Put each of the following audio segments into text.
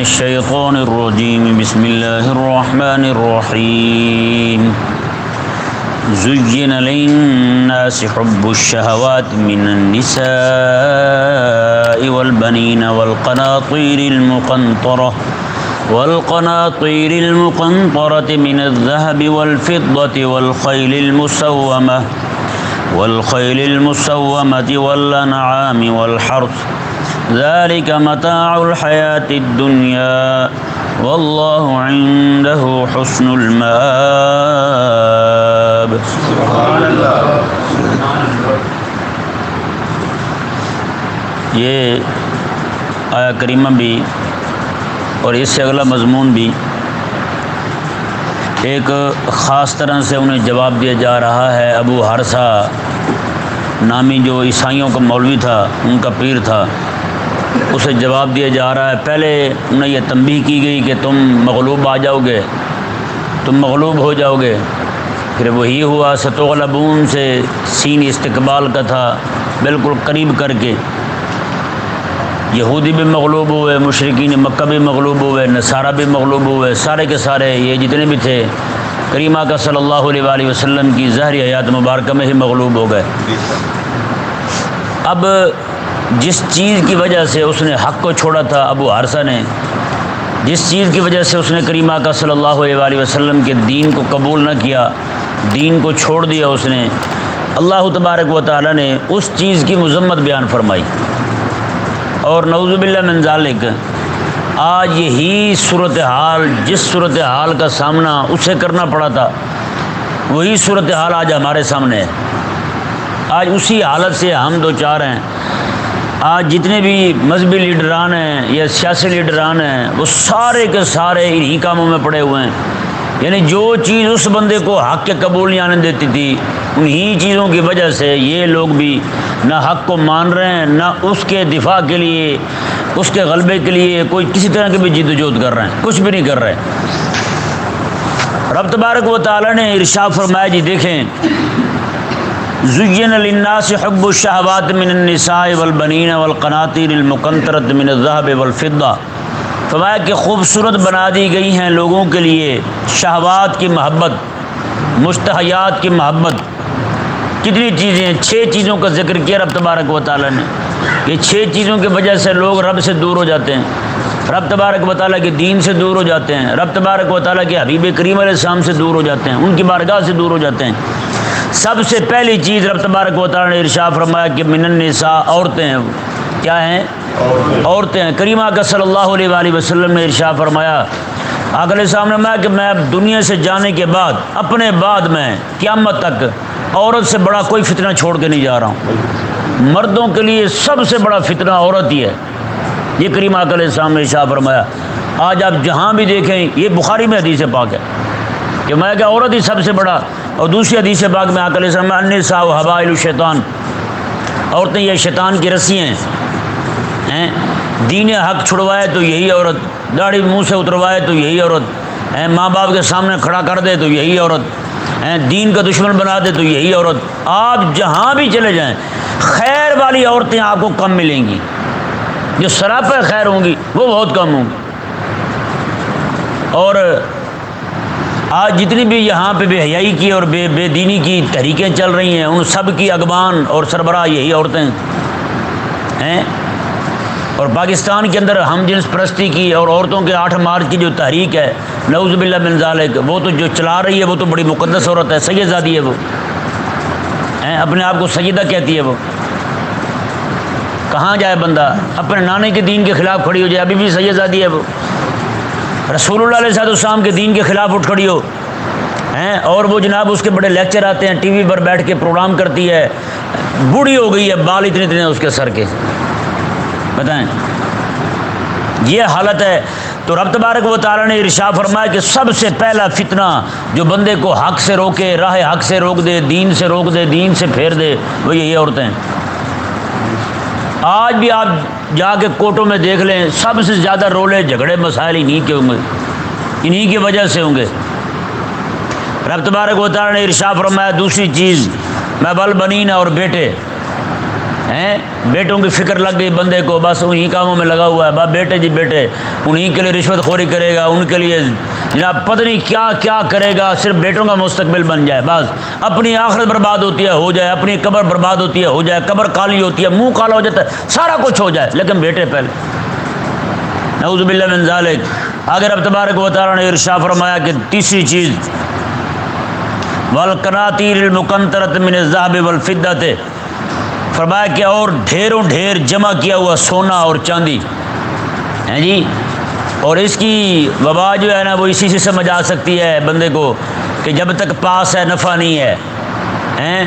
الشیطان الرجیم بسم اللہ الرحمن الرحیم زین للناس حب الشہوات من النساء والبنین والقناطیر المقنطرة من الذهب والفضة والخيل المسومة والأنعام والحرث ذلك متاع الحياة الدنيا والله عنده حسن المآب. سبحان اللہ. یہ آیہ کریمہ بھی اور اس سے اگلا مضمون بھی ایک خاص طرح سے انہیں جواب دیا جا رہا ہے. ابو حارثہ نامی جو عیسائیوں کا مولوی تھا، ان کا پیر تھا، اسے جواب دیا جا رہا ہے. پہلے انہیں یہ تنبیہ کی گئی کہ تم مغلوب آ جاؤ گے، تم مغلوب ہو جاؤ گے. پھر وہی ہوا. ستغلبون سے سین استقبال کا تھا، بالکل قریب کر کے. یہودی بھی مغلوب ہوئے، مشرکین مکہ بھی مغلوب ہوئے، نصارہ بھی مغلوب ہوئے. سارے کے سارے یہ جتنے بھی تھے کریمہ کا صلی اللہ علیہ وآلہ وسلم کی ظاہری حیات مبارکہ میں ہی مغلوب ہو گئے. اب جس چیز کی وجہ سے اس نے حق کو چھوڑا تھا، ابو حارثہ نے جس چیز کی وجہ سے اس نے کریمہ کا صلی اللہ علیہ وآلہ وسلم کے دین کو قبول نہ کیا، دین کو چھوڑ دیا اس نے، اللہ تبارک و تعالی نے اس چیز کی مذمت بیان فرمائی. اور نعوذ باللہ من ذالک، آج یہی صورتحال، جس صورتحال کا سامنا اسے کرنا پڑا تھا، وہی صورتحال آج ہمارے سامنے ہے. آج اسی حالت سے ہم دو چار ہیں. آج جتنے بھی مذہبی لیڈران ہیں یا سیاسی لیڈران ہیں، وہ سارے کے سارے انہی کاموں میں پڑے ہوئے ہیں. یعنی جو چیز اس بندے کو حق کے قبول نہیں آنے دیتی تھی، انہی چیزوں کی وجہ سے یہ لوگ بھی نہ حق کو مان رہے ہیں، نہ اس کے دفاع کے لیے، اس کے غلبے کے لیے کوئی کسی طرح کی بھی جدوجہد کر رہے ہیں، کچھ بھی نہیں کر رہے. رب تبارک و تعالی نے ارشاد فرمایا، جی دیکھیں، زین للناس حب الشہوات من النساء والبنین والقناطیر المقنطرۃ من الذهب والفضہ. فرمایا کہ خوبصورت بنا دی گئی ہیں لوگوں کے لیے شہوات کی محبت، مشتہیات کی محبت. کتنی چیزیں ہیں، 6 چیزوں کا ذکر کیا رب تبارک و تعالیٰ نے. یہ 6 چیزوں کی وجہ سے لوگ رب سے دور ہو جاتے ہیں، رب تبارک و تعالیٰ کے دین سے دور ہو جاتے ہیں، رب تبارک و تعالیٰ کے حبیب کریم علیہ السلام سے دور ہو جاتے ہیں، ان کی بارگاہ سے دور ہو جاتے ہیں. سب سے پہلی چیز رب تبارک و تعالیٰ نے ارشاد فرمایا کہ من النساء، عورتیں ہیں. کیا ہیں؟ عورتیں ہیں. کریمہ کا صلی اللہ علیہ وآلہ وسلم نے ارشاد فرمایا، آقا علیہ السلام نے فرمایا کہ میں دنیا سے جانے کے بعد، اپنے بعد میں قیامت تک عورت سے بڑا کوئی فتنہ چھوڑ کے نہیں جا رہا ہوں. مردوں کے لیے سب سے بڑا فتنہ عورت ہی ہے. یہ کریمہ آقا علیہ السلام نے ارشاد فرمایا. آج آپ جہاں بھی دیکھیں، یہ بخاری میں حدیث پاک ہے کہ میں کہ عورت ہی سب سے بڑا. اور دوسری حدیث پاک میں آقا علیہ السلام النساء حبائل الشیطان، عورتیں یہ شیطان کی رسیاں ہیں. دین حق چھڑوائے تو یہی عورت، داڑھی منہ سے اتروائے تو یہی عورت، ماں باپ کے سامنے کھڑا کر دے تو یہی عورت، دین کا دشمن بنا دے تو یہی عورت. آپ جہاں بھی چلے جائیں، خیر والی عورتیں آپ کو کم ملیں گی. جو سراپا خیر ہوں گی وہ بہت کم ہوں گی. اور آج جتنی بھی یہاں پہ بے حیائی کی اور بے دینی کی تحریکیں چل رہی ہیں، ان سب کی اگبان اور سربراہ یہی عورتیں ہیں. اور پاکستان کے اندر ہم جنس پرستی کی اور عورتوں کے 8 مارچ کی جو تحریک ہے، نعوذ باللہ من ذالک، وہ تو جو چلا رہی ہے وہ تو بڑی مقدس عورت ہے، سید زادی ہے. وہ اپنے آپ کو سیدہ کہتی ہے. وہ کہاں جائے بندہ، اپنے نانے کے دین کے خلاف کھڑی ہو جائے، ابھی بھی سید زادی ہے. وہ رسول اللہ علیہ السلام کے دین کے خلاف اٹھ کھڑی ہو، اور وہ جناب اس کے بڑے لیکچر آتے ہیں، ٹی وی پر بیٹھ کے پروگرام کرتی ہے. بوڑھی ہو گئی ہے، بال اتنے اتنے اس کے سر کے. بتائیں، یہ حالت ہے. تو رب تبارک و تعالیٰ نے ارشاد فرمایا کہ سب سے پہلا فتنہ جو بندے کو حق سے روکے، راہ حق سے روک دے، دین سے روک دے، دین سے پھیر دے، وہ یہی عورتیں ہیں. آج بھی آپ جا کے کوٹوں میں دیکھ لیں، سب سے زیادہ رولے جھگڑے مسائل انہی کے ہوں گے، انہی کی وجہ سے ہوں گے. رب تبارک و تعالیٰ نے ارشاد فرمایا دوسری چیز، میں والبنین، اور بیٹے. ہیں بیٹوں کی فکر لگ گئی بندے کو، بس انہی کاموں میں لگا ہوا ہے، بس بیٹے جی بیٹے، انہی کے لیے رشوت خوری کرے گا، ان کے لیے جناب پتہ نہیں کیا کیا کرے گا، صرف بیٹوں کا مستقبل بن جائے، بس اپنی آخرت برباد ہوتی ہے ہو جائے، اپنی قبر برباد ہوتی ہے ہو جائے، قبر کالی ہوتی ہے، منہ کالا ہو جاتا ہے، سارا کچھ ہو جائے، لیکن بیٹے پہلے، نعوذ باللہ من ذالک۔ آگے رب تبارک و تعالیٰ نے ارشاد فرمایا کہ تیسری چیز والقناطیر المقنطرۃ من الذهب والفضة، فرمایا کہ اور ڈھیروں ڈھیر جمع کیا ہوا سونا اور چاندی ہیں جی، اور اس کی وبا جو ہے نا وہ اسی سے سمجھ آ سکتی ہے بندے کو کہ جب تک پاس ہے نفع نہیں ہے، ہیں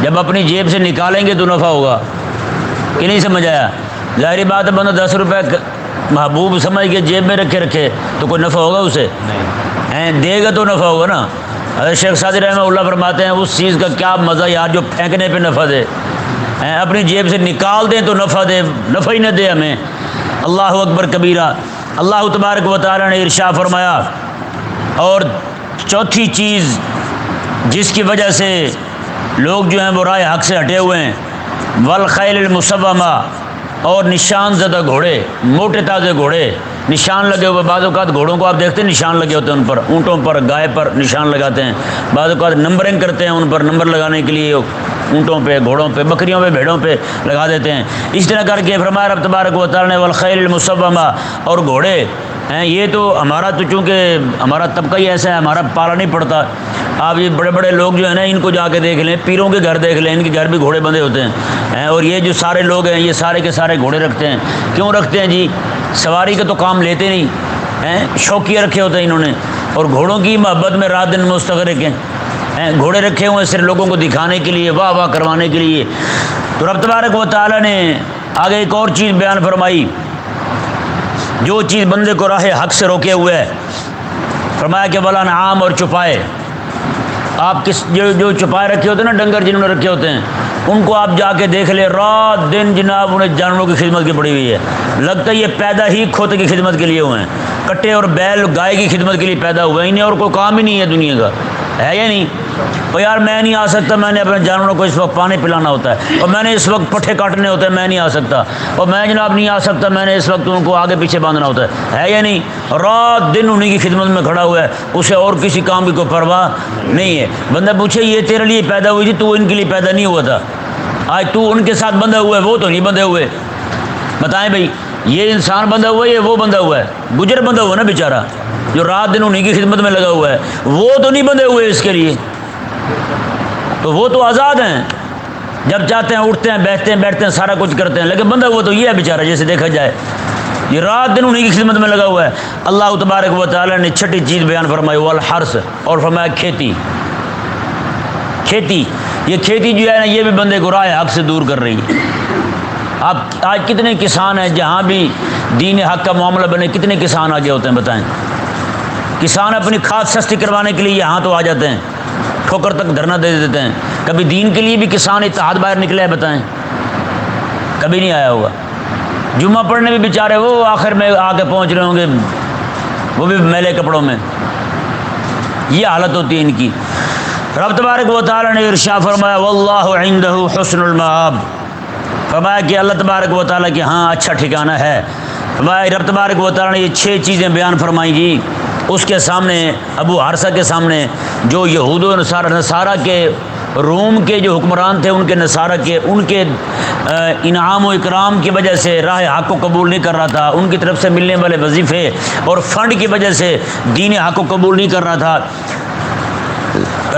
جب اپنی جیب سے نکالیں گے تو نفع ہوگا کہ نہیں سمجھ آیا؟ ظاہری بات ہے، بندہ 10 روپے محبوب سمجھ کے جیب میں رکھے تو کوئی نفع ہوگا اسے؟ ہیں دے گا تو نفع ہوگا نا۔ حضرت شیخ سعدی رحمہ اللہ فرماتے ہیں اس چیز کا کیا مزہ یار جو پھینکنے پہ نفع دے، اپنی جیب سے نکال دیں تو نفع دے، نفع ہی نہ دے ہمیں۔ اللہ اکبر کبیرہ۔ اللہ تبارک و تعالیٰ نے ارشاد فرمایا، اور چوتھی چیز جس کی وجہ سے لوگ جو ہیں وہ رائے حق سے ہٹے ہوئے ہیں، والخیل المسومہ، اور نشان زدہ گھوڑے، موٹے تازے گھوڑے نشان لگے ہوئے، بعض اوقات گھوڑوں کو آپ دیکھتے ہیں نشان لگے ہوتے ہیں ان پر، اونٹوں پر گائے پر نشان لگاتے ہیں، بعض اوقات نمبرنگ کرتے ہیں ان پر، نمبر لگانے کے لیے اونٹوں پہ گھوڑوں پہ بکریوں پہ بھیڑوں پہ لگا دیتے ہیں۔ اس طرح کر کے فرمایا رب تبارک و تعالیٰ نے والخیل المسومہ، اور گھوڑے ہیں یہ تو ہمارا تو چونکہ ہمارا طبقہ ہی ایسا ہے، ہمارا پالا نہیں پڑتا۔ آپ یہ بڑے بڑے لوگ جو ہیں نا ان کو جا کے دیکھ لیں، پیروں کے گھر دیکھ لیں، ان کے گھر بھی گھوڑے بندھے ہوتے ہیں، اور یہ جو سارے لوگ ہیں یہ سارے کے سارے گھوڑے رکھتے ہیں۔ کیوں رکھتے ہیں جی؟ سواری کا تو کام لیتے نہیں ہیں، شوقیہ رکھے ہوتے ہیں انہوں نے، اور گھوڑوں کی محبت میں رات دن مستغرق ہیں، گھوڑے رکھے ہوئے صرف لوگوں کو دکھانے کے لیے، واہ واہ کروانے کے لیے۔ تو رب تبارک و تعالیٰ نے آگے ایک اور چیز بیان فرمائی، جو چیز بندے کو راہ حق سے روکے ہوئے ہے، فرمایا کہ والانعام، اور چپائے، آپ کس جو چپائے رکھے ہوتے ہیں نا ڈنگر جنہوں نے رکھے ہوتے ہیں ان کو آپ جا کے دیکھ لیں، رات دن جناب انہیں جانوروں کی خدمت کی پڑی ہوئی ہے، لگتا ہے یہ پیدا ہی کھوتے کی خدمت کے لیے ہوئے ہیں، کٹے اور بیل گائے کی خدمت کے لیے پیدا ہوئے ہیں، انہیں اور کوئی کام ہی نہیں ہے دنیا کا، ہے یا نہیں؟ اور یار میں نہیں آ سکتا، میں نے اپنے جانوروں کو اس وقت پانی پلانا ہوتا ہے، اور میں نے اس وقت پٹھے کاٹنے ہوتے ہیں، میں نہیں آ سکتا، اور میں جناب نہیں آ سکتا، میں نے اس وقت ان کو آگے پیچھے باندھنا ہوتا ہے یا نہیں؟ رات دن انہیں کی خدمت میں کھڑا ہوا ہے، اسے اور کسی کام کی کوئی پرواہ نہیں ہے۔ بندہ پوچھے یہ تیرے لیے پیدا ہوئی تھی، تو ان کے لیے پیدا نہیں ہوا تھا، آج تو ان کے ساتھ بندھا ہوا ہے، وہ تو نہیں بندھے ہوئے۔ بتائیں بھائی، یہ انسان بندھا ہوا ہے یا وہ بندھا ہوا ہے؟ گجر بندھا ہوا ہے نا بیچارہ، جو رات دن انہیں کی خدمت میں لگا ہوا ہے، وہ تو نہیں بندھے ہوئے اس کے لیے، تو وہ تو آزاد ہیں، جب چاہتے ہیں اٹھتے ہیں بیٹھتے ہیں سارا کچھ کرتے ہیں، لیکن بندہ ہوا تو یہ ہے بیچارہ، جیسے دیکھا جائے یہ رات دن انہیں کی خدمت میں لگا ہوا ہے۔ اللہ تبارک و تعالیٰ نے چھٹی چیز بیان فرمائی والحرث، اور فرمایا کھیتی، یہ کھیتی جو ہے نا یہ بھی بندے کو راہ حق سے دور کر رہی ہے۔ آپ آج کتنے کسان ہیں جہاں بھی دین حق کا معاملہ بنے کتنے کسان آگے ہوتے ہیں بتائیں؟ کسان اپنی کھاد سستی کروانے کے لیے یہاں تو آ جاتے ہیں، ٹھوکر تک دھرنا دے دیتے ہیں۔ کبھی دین کے لیے بھی کسان اتحاد باہر نکلے ہیں بتائیں؟ کبھی نہیں آیا ہوگا۔ جمعہ پڑھنے بھی بیچارے وہ آخر میں آ کے پہنچ رہے ہوں گے، وہ بھی میلے کپڑوں میں، یہ حالت ہوتی ہے ان کی۔ رب تبارک و تعالیٰ نے ارشاد فرمایا واللہ عندہ حسن المآب، فرمایا کہ اللہ تبارک و تعالیٰ کے ہاں اچھا ٹھکانہ ہے۔ فرمایا رب تبارک و تعالیٰ نے یہ 6 چیزیں بیان فرمائیں گی اس کے سامنے، ابو حارثہ کے سامنے، جو یہود و نصارہ کے روم کے جو حکمران تھے، ان کے نصارہ کے ان کے انعام و اکرام کی وجہ سے راہ حق کو قبول نہیں کر رہا تھا، ان کی طرف سے ملنے والے وظیفے اور فنڈ کی وجہ سے دین حق کو قبول نہیں کر رہا تھا۔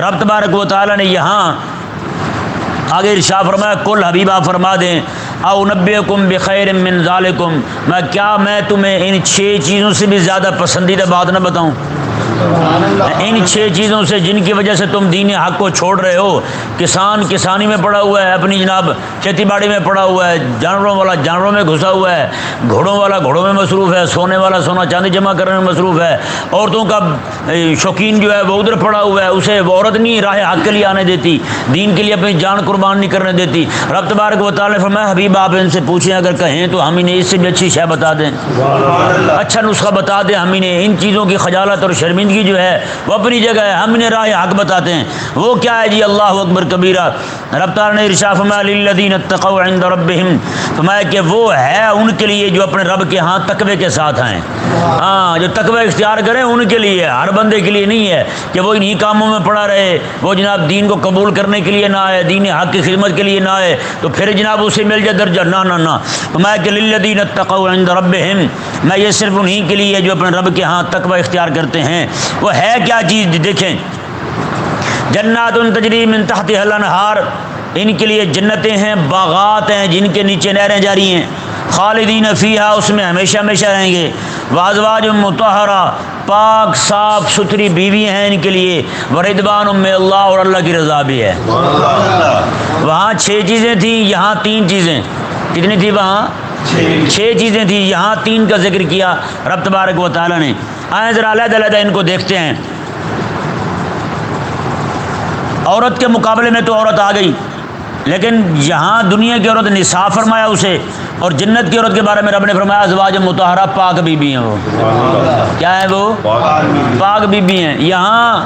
رب تبارک و تعالیٰ نے یہاں آگے ارشاد فرمایا کل حبیبہ فرما دیں او نبئکم بخیر من ذالکم، میں تمہیں ان 6 چیزوں سے بھی زیادہ پسندیدہ بات نہ بتاؤں؟ ان 6 چیزوں سے جن کی وجہ سے تم دین حق کو چھوڑ رہے ہو، کسان کسانی میں پڑا ہوا ہے، اپنی جناب کھیتی باڑی میں پڑا ہوا ہے، جانوروں والا جانوروں میں گھسا ہوا ہے، گھوڑوں والا گھوڑوں میں مصروف ہے، سونے والا سونا چاندی جمع کرنے میں مصروف ہے، عورتوں کا شوقین جو ہے وہ ادھر پڑا ہوا ہے، اسے وہ عورت نہیں راہ حق کے لیے آنے دیتی، دین کے لیے اپنی جان قربان نہیں کرنے دیتی۔ رب تبارک و تعالیٰ نے فرمایا حبیب آپ ان سے پوچھیں، اگر کہیں تو ہم انہیں اس سے بھی اچھی شے بتا دیں، اچھا نسخہ بتا دیں، ہم انہیں ان چیزوں کی خجالت اور شرمندگی موجودگی جو ہے وہ اپنی جگہ ہے، ہم انہیں راہ حق بتاتے ہیں۔ وہ کیا ہے جی؟ اللہ اکبر کبیرہ۔ رب تعالیٰ نے ارشاد فرمایا للذین اتقوا عند ربہم، فرمایا کہ وہ ہے ان کے لیے جو اپنے رب کے ہاں تقوی کے ساتھ ہیں۔ ہاں، جو تقوی اختیار کریں ان کے لیے، ہر بندے کے لیے نہیں ہے کہ وہ انہی کاموں میں پڑا رہے، وہ جناب دین کو قبول کرنے کے لیے نہ آئے، دین حق کی خدمت کے لیے نہ آئے تو پھر جناب اسے مل جائے درجہ، نہ نہ نہ۔ فرمایا کہ للذین اتقوا عند ربہم، میں یہ صرف انہی کے لیے جو اپنے رب کے ہاں تقوی اختیار کرتے ہیں۔ وہ ہے کیا چیز؟ دیکھیں، جنات تجری من تحتها الانہار، ان کے لیے جنتیں ہیں، باغات ہیں جن کے نیچے نہریں جاری ہیں، خالدین فیہا، اس میں ہمیشہ ہمیشہ رہیں گے، وازواج مطہرہ، پاک صاف ستھری بیویاں ہیں ان کے لیے، ورضوان من اللہ، اور اللہ کی رضا بھی ہے۔ وہاں 6 چیزیں تھیں، یہاں 3 چیزیں۔ کتنی تھی وہاں؟ 6 چیزیں تھیں، یہاں 3 کا ذکر کیا رب تبارک و تعالیٰ نے۔ آئیں ذرا علیحدہ علیحدہ ان کو دیکھتے ہیں۔ عورت کے مقابلے میں تو عورت آ گئی، لیکن یہاں دنیا کی عورت نساء فرمایا اسے، اور جنت کی عورت کے بارے میں رب نے فرمایا ازواج مطہرہ، پاک بی بی ہیں۔ وہ کیا ہے؟ وہ پاک بی بی ہیں۔ یہاں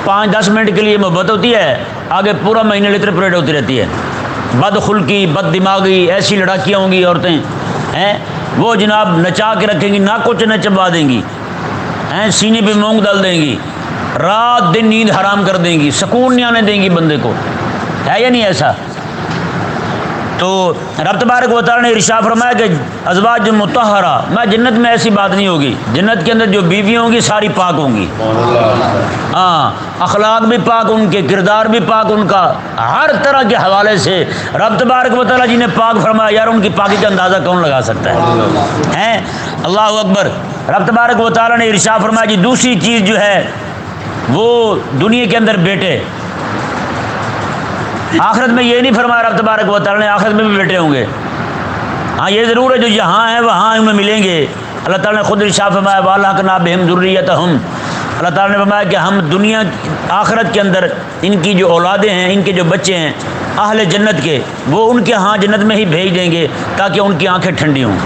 5-10 منٹ کے لیے محبت ہوتی ہے، آگے پورا مہینے لٹر پریڈ ہوتی رہتی ہے، بد خلقی، بد دماغی، ایسی لڑاکیاں ہوں گی عورتیں ہیں، وہ جناب نچا کے رکھیں گی، ناک کو چنے چبا دیں گی، ہیں سینے پہ مونگ ڈال دیں گی، رات دن نیند حرام کر دیں گی، سکون نہیں آنے دیں گی بندے کو، ہے یا نہیں ایسا؟ تو رب تبارک و تعالیٰ نے ارشاد فرمایا کہ ازواج مطہرہ، میں جنت میں ایسی بات نہیں ہوگی، جنت کے اندر جو بیویاں ہوں گی ساری پاک ہوں گی، ہاں اخلاق بھی پاک ان کے، کردار بھی پاک ان کا، ہر طرح کے حوالے سے رب تبارک و تعالیٰ جی نے پاک فرمایا، یار ان کی پاکی کا اندازہ کون لگا سکتا ہے؟ ہیں اللہ اکبر۔ رب تبارک و تعالیٰ نے ارشاد فرمایا جی دوسری چیز جو ہے وہ دنیا کے اندر بیٹے، آخرت میں یہ نہیں فرمایا رب تبارک و تعالیٰ نے آخرت میں بھی بیٹے ہوں گے، ہاں یہ ضرور ہے جو یہاں ہیں وہاں ان میں ملیں گے۔ اللہ تعالیٰ نے خود ارشاد فرمایا وَأَلْحَقْنَا بِهِمْ ذُرِّيَّتَهُمْ، اللہ تعالیٰ نے فرمایا کہ ہم دنیا آخرت کے اندر ان کی جو اولادیں ہیں، ان کے جو بچے ہیں اہل جنت کے، وہ ان کے ہاں جنت میں ہی بھیج دیں گے تاکہ ان کی آنکھیں ٹھنڈی ہوں،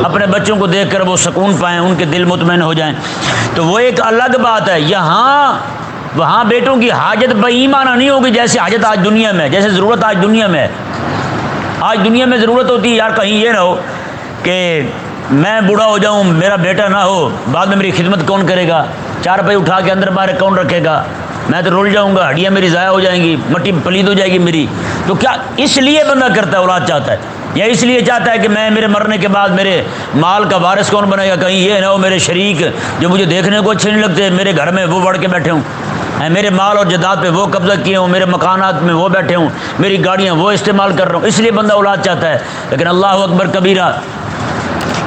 اپنے بچوں کو دیکھ کر وہ سکون پائیں، ان کے دل مطمئن ہو جائیں۔ تو وہ ایک الگ بات ہے، یہاں وہاں بیٹوں کی حاجت بےایمانہ نہیں ہوگی جیسے حاجت آج دنیا میں، جیسے ضرورت آج دنیا میں ہے۔ آج دنیا میں ضرورت ہوتی ہے یار کہیں یہ نہ ہو کہ میں بوڑھا ہو جاؤں، میرا بیٹا نہ ہو، بعد میں میری خدمت کون کرے گا، 4 پائی اٹھا کے اندر باہر کون رکھے گا، میں تو رول جاؤں گا، ہڈیاں میری ضائع ہو جائیں گی، مٹی پلید ہو جائے گی میری۔ تو کیا اس لیے بندہ کرتا ہے، اولاد چاہتا ہے، یا اس لیے چاہتا ہے کہ میں میرے مرنے کے بعد میرے مال کا وارث کون بنے گا، کہیں یہ نہ ہو میرے شریک جو مجھے دیکھنے کو اچھے نہیں لگتے میرے گھر میں وہ بڑھ کے بیٹھے ہوں، میرے مال اور جائیداد پہ وہ قبضہ کیے ہوں، میرے مکانات میں وہ بیٹھے ہوں، میری گاڑیاں وہ استعمال کر رہا ہوں، اس لیے بندہ اولاد چاہتا ہے۔ لیکن اللہ اکبر کبیرہ،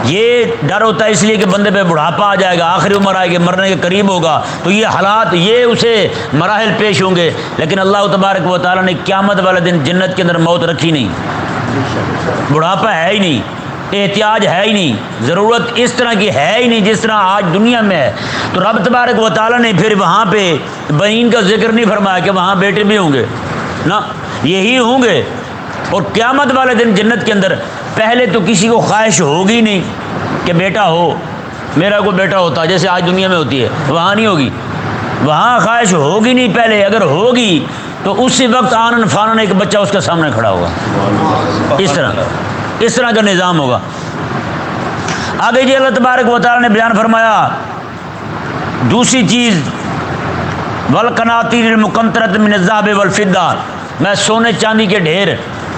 یہ ڈر ہوتا ہے اس لیے کہ بندے پہ بڑھاپا آ جائے گا، آخری عمر آئے گی، مرنے کے قریب ہوگا، تو یہ حالات، یہ اسے مراحل پیش ہوں گے۔ لیکن اللہ تبارک و تعالیٰ نے قیامت والے دن جنت کے اندر موت رکھی نہیں، بڑھاپا ہے ہی نہیں، احتیاج ہے ہی نہیں، ضرورت اس طرح کی ہے ہی نہیں جس طرح آج دنیا میں ہے۔ تو رب تبارک و تعالیٰ نے پھر وہاں پہ بنین کا ذکر نہیں فرمایا کہ وہاں بیٹے بھی ہوں گے، نہ یہی ہوں گے۔ اور قیامت والے دن جنت کے اندر پہلے تو کسی کو خواہش ہوگی نہیں کہ بیٹا ہو، میرا کوئی بیٹا ہوتا جیسے آج دنیا میں ہوتی ہے، وہاں نہیں ہوگی، وہاں خواہش ہوگی نہیں پہلے، اگر ہوگی تو اسی وقت آنن فانن ایک بچہ اس کے سامنے کھڑا ہوگا، اس طرح کا نظام ہوگا۔ آگے جی اللہ تبارک و تعالیٰ نے بیان فرمایا دوسری چیز والقناطیر المقنطرۃ من الذهب والفضہ، میں سونے چاندی کے ڈھیر،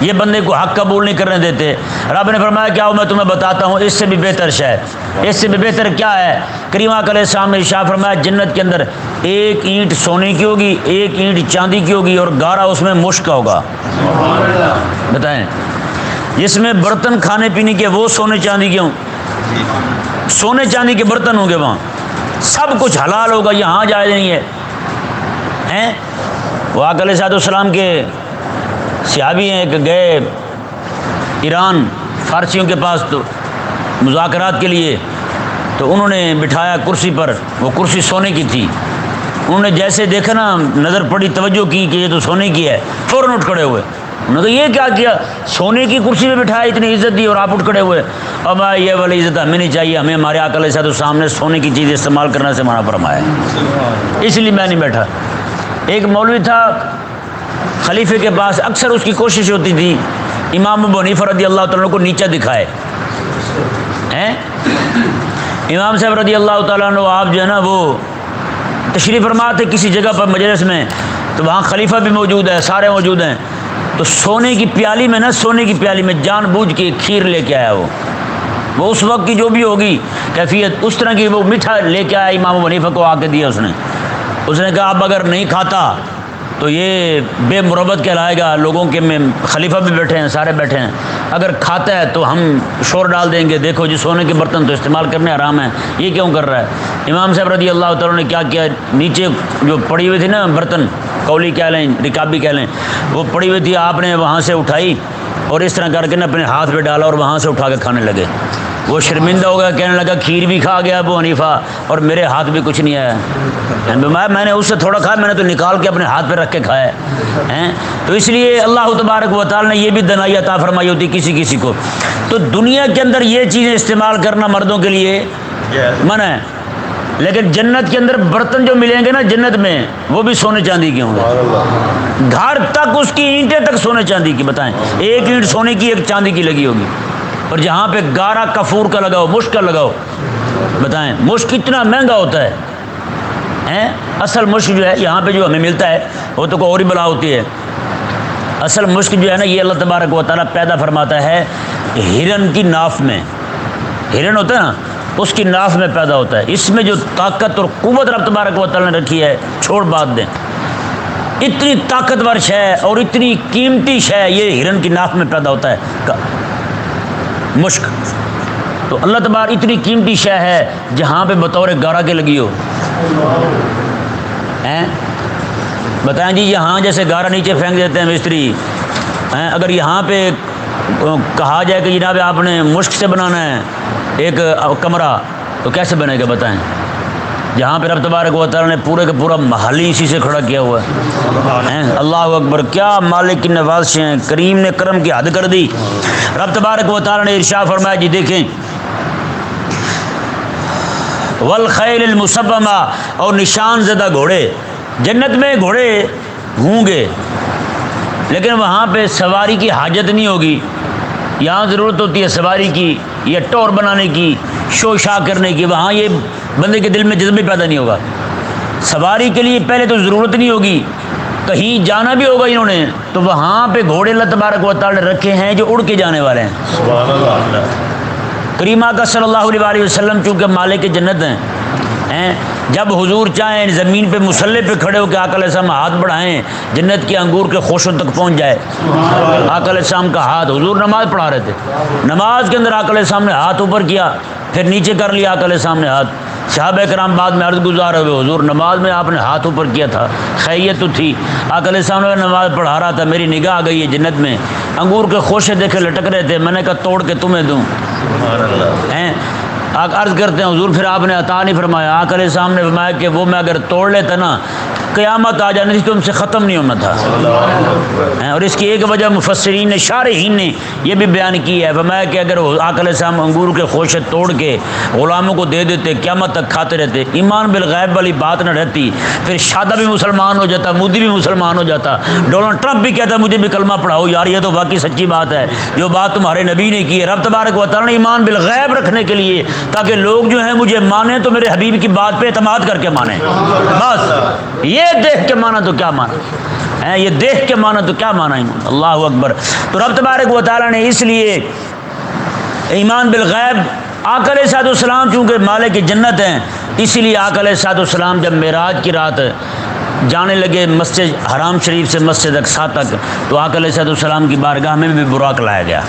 یہ بندے کو حق قبول نہیں کرنے دیتے۔ رب نے فرمایا کیا میں تمہیں بتاتا ہوں اس سے بھی بہتر شے، اس سے بھی بہتر کیا ہے؟ کریم آقا علیہ السلام نے ارشاد فرمایا جنت کے اندر 1 اینٹ سونے کی ہوگی، 1 اینٹ چاندی کی ہوگی، اور گارا اس میں مشک کا ہوگا۔ بتائیں، جس میں برتن کھانے پینے کے وہ سونے چاندی کے ہوں، سونے چاندی کے برتن ہوں گے، وہاں سب کچھ حلال ہوگا، یہاں جائز نہیں ہے۔ وہ آقا علیہ السلام کے صحابی ہیں، ایک گئے ایران فارسیوں کے پاس تو مذاکرات کے لیے، تو انہوں نے بٹھایا کرسی پر، وہ کرسی سونے کی تھی، انہوں نے جیسے دیکھا نا، نظر پڑی، توجہ کی کہ یہ تو سونے کی ہے، فوراً اٹھ کھڑے ہوئے، انہوں نے یہ کیا کیا، سونے کی کرسی پہ بٹھایا، اتنی عزت دی اور آپ اٹھ کھڑے ہوئے، اب یہ والی عزت ہمیں نہیں چاہیے، ہمیں ہمارے آقا علیہ الصلوۃ والسلام نے سونے کی چیز استعمال کرنے سے منع فرمایا، اس لیے میں نہیں بیٹھا۔ ایک مولوی تھا خلیفے کے پاس، اکثر اس کی کوشش ہوتی تھی امام ابو حنیفہ رضی اللہ تعالیٰ عنہ کو نیچا دکھائے ہیں۔ امام صاحب رضی اللہ تعالیٰ عنہ آپ جو ہے نا وہ تشریف فرما تھے کسی جگہ پر مجلس میں، تو وہاں خلیفہ بھی موجود ہے، سارے موجود ہیں، تو سونے کی پیالی میں نا، سونے کی پیالی میں جان بوجھ کے کھیر لے کے آیا، وہ اس وقت کی جو بھی ہوگی کیفیت اس طرح کی، وہ میٹھا لے کے آیا امام ابو حنیفہ کو آ کے دیا۔ اس نے کہا اب اگر نہیں کھاتا تو یہ بے مربت کہلائے گا، لوگوں کے میں خلیفہ بھی بیٹھے ہیں، سارے بیٹھے ہیں، اگر کھاتا ہے تو ہم شور ڈال دیں گے، دیکھو جی سونے کے برتن تو استعمال کرنے حرام ہیں، یہ کیوں کر رہا ہے۔ امام صاحب رضی اللہ تعالیٰ نے کیا کیا، نیچے جو پڑی ہوئی تھی نا برتن، کولی کہہ لیں رکابی کہہ لیں، وہ پڑی ہوئی تھی، آپ نے وہاں سے اٹھائی اور اس طرح کر کے نا اپنے ہاتھ پہ ڈالا اور وہاں سے اٹھا کے کھانے لگے۔ وہ شرمندہ ہو گیا، کہنے لگا کھیر بھی کھا گیا ابو حنیفہ اور میرے ہاتھ بھی کچھ نہیں آیا، میں نے اس سے تھوڑا کھایا، میں نے تو نکال کے اپنے ہاتھ پہ رکھ کے کھایا ہے۔ تو اس لیے اللہ تبارک و تعالی نے یہ بھی دنائی عطا فرمائی ہوتی کسی کسی کو۔ تو دنیا کے اندر یہ چیزیں استعمال کرنا مردوں کے لیے منع ہے، لیکن جنت کے اندر برتن جو ملیں گے نا جنت میں، وہ بھی سونے چاندی کے ہوں گے، گھر تک اس کی اینٹیں تک سونے چاندی کی، بتائیں ایک اینٹ سونے کی ایک چاندی کی لگی ہوگی، اور جہاں پہ گارا کفور کا لگاؤ، مشک کا لگاؤ، بتائیں مشک کتنا مہنگا ہوتا ہے، اصل مشک جو ہے یہاں پہ جو ہمیں ملتا ہے وہ تو کوئی اور ہی بلا ہوتی ہے، اصل مشک جو ہے نا یہ اللہ تبارک و تعالیٰ پیدا فرماتا ہے ہرن کی ناف میں، ہرن ہوتا ہے نا اس کی ناف میں پیدا ہوتا ہے، اس میں جو طاقت اور قوت رب تبارک و تعالیٰ نے رکھی ہے چھوڑ بات دیں، اتنی طاقتور شے اور اتنی قیمتی شے یہ ہرن کی ناف میں پیدا ہوتا ہے مشک، تو اللہ تبارک اتنی قیمتی شے ہے جہاں پہ بطور گارا کے لگی ہو، بتائیں جی یہاں جیسے گارا نیچے پھینک دیتے ہیں مستری، اگر یہاں پہ کہا جائے کہ جناب آپ نے مشک سے بنانا ہے ایک کمرہ تو کیسے بنے گا بتائیں، جہاں پہ رب تبارک و تعالیٰ نے پورے کا پورا محل ہی اسی سے کھڑا کیا ہوا ہے۔ اللہ اکبر، کیا مالک کی نوازشیں ہیں، کریم نے کرم کی حد کر دی۔ رب تبارک و تعالیٰ نے ارشاد فرمایا جی دیکھیں والخیل المسبمہ، اور نشان زدہ گھوڑے، جنت میں گھوڑے ہوں گے لیکن وہاں پہ سواری کی حاجت نہیں ہوگی، یہاں ضرورت ہوتی ہے سواری کی یا ٹور بنانے کی، شو شا کرنے کی، وہاں یہ بندے کے دل میں جذبہ پیدا نہیں ہوگا، سواری کے لیے پہلے تو ضرورت نہیں ہوگی، کہیں جانا بھی ہوگا انہوں نے تو وہاں پہ گھوڑے اللہ تبارک و تعالی نے رکھے ہیں جو اڑ کے جانے والے ہیں۔ سبحان اللہ۔ کریم آقا صلی اللہ علیہ وسلم چونکہ مالک جنت ہیں، جب حضور چاہیں زمین پہ مصلی پہ کھڑے ہو کے آقا علیہ السلام ہاتھ بڑھائیں جنت کے انگور کے خوشوں تک پہنچ جائے، آقا علیہ السلام کا ہاتھ، حضور نماز پڑھا رہے تھے، نماز کے اندر آقا علیہ السلام نے ہاتھ اوپر کیا، پھر نیچے کر لیا آقا علیہ السلام نے ہاتھ، صحابہ کرام بعد میں عرض گزار ہوئے حضور نماز میں آپ نے ہاتھ اوپر کیا تھا، خیریت تو تھی، آقا علیہ السلام نے نماز پڑھا رہا تھا، میری نگاہ آ گئی ہے جنت میں، انگور کے خوشے دیکھے لٹک رہے تھے، میں نے کہا توڑ کے تمہیں دوں، عرض کرتے ہیں حضور پھر آپ نے عطا نہیں فرمایا، آقا علیہ السلام نے فرمایا کہ وہ میں اگر توڑ لیتا نا قیامت آ جانی تھی تو ان سے ختم نہیں ہونا تھا، اور اس کی ایک وجہ مفسرین نے شارحین نے یہ بھی بیان کی ہے، فرمایا کہ اگر آقا علیہ السلام انگور کے خوشے توڑ کے غلاموں کو دے دیتے قیامت تک کھاتے رہتے، ایمان بالغیب والی بات نہ رہتی، پھر شادہ بھی مسلمان ہو جاتا، مودی بھی مسلمان ہو جاتا، ڈونلڈ ٹرمپ بھی کہتا مجھے بھی کلمہ پڑھاؤ، یار یہ تو واقعی سچی بات ہے جو بات تمہارے نبی نے کی ہے، رب تبارک و تعالیٰ نے ایمان بالغیب رکھنے کے لیے تاکہ لوگ جو ہیں مجھے مانیں تو میرے حبیب کی بات پہ اعتماد کر کے مانیں، بس یہ دیکھ کے مانا تو کیا مانا ہے، یہ دیکھ کے مانا تو کیا مانا ہے، اللہ اکبر۔ تو رب تبارک و تعالیٰ نے اس لیے ایمان بالغیب، آقا علیہ الصلوۃ والسلام چونکہ مالک جنت ہیں اسی لیے آقا علیہ الصلوۃ والسلام جب معراج کی رات جانے لگے مسجد حرام شریف سے مسجد اقصیٰ تک تو آقا علیہ الصلوۃ والسلام کی بارگاہ میں بھی براق لایا گیا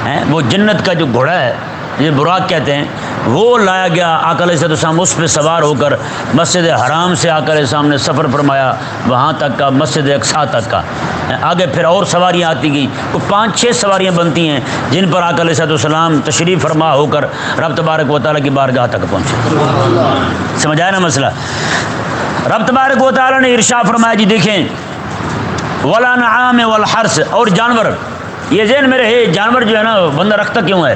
ہے، وہ جنت کا جو گھوڑا ہے یہ براق کہتے ہیں، وہ لایا گیا، آقا علیہ السلام اس پہ سوار ہو کر مسجد حرام سے آقا علیہ السلام نے سفر فرمایا وہاں تک کا، مسجد اقصیٰ تک کا، آگے پھر اور سواریاں آتی گئیں، تو 5-6 سواریاں بنتی ہیں جن پر آقا علیہ السلام تشریف فرما ہو کر رب تبارک و تعالیٰ کی بارگاہ تک پہنچے۔ سمجھ آیا نا مسئلہ؟ رب تبارک و تعالیٰ نے ارشاد فرمایا جی دیکھیں والانعام والحرث، اور جانور. یہ ذہن میں رہے جانور جو ہے نا بندہ رکھتا کیوں ہے؟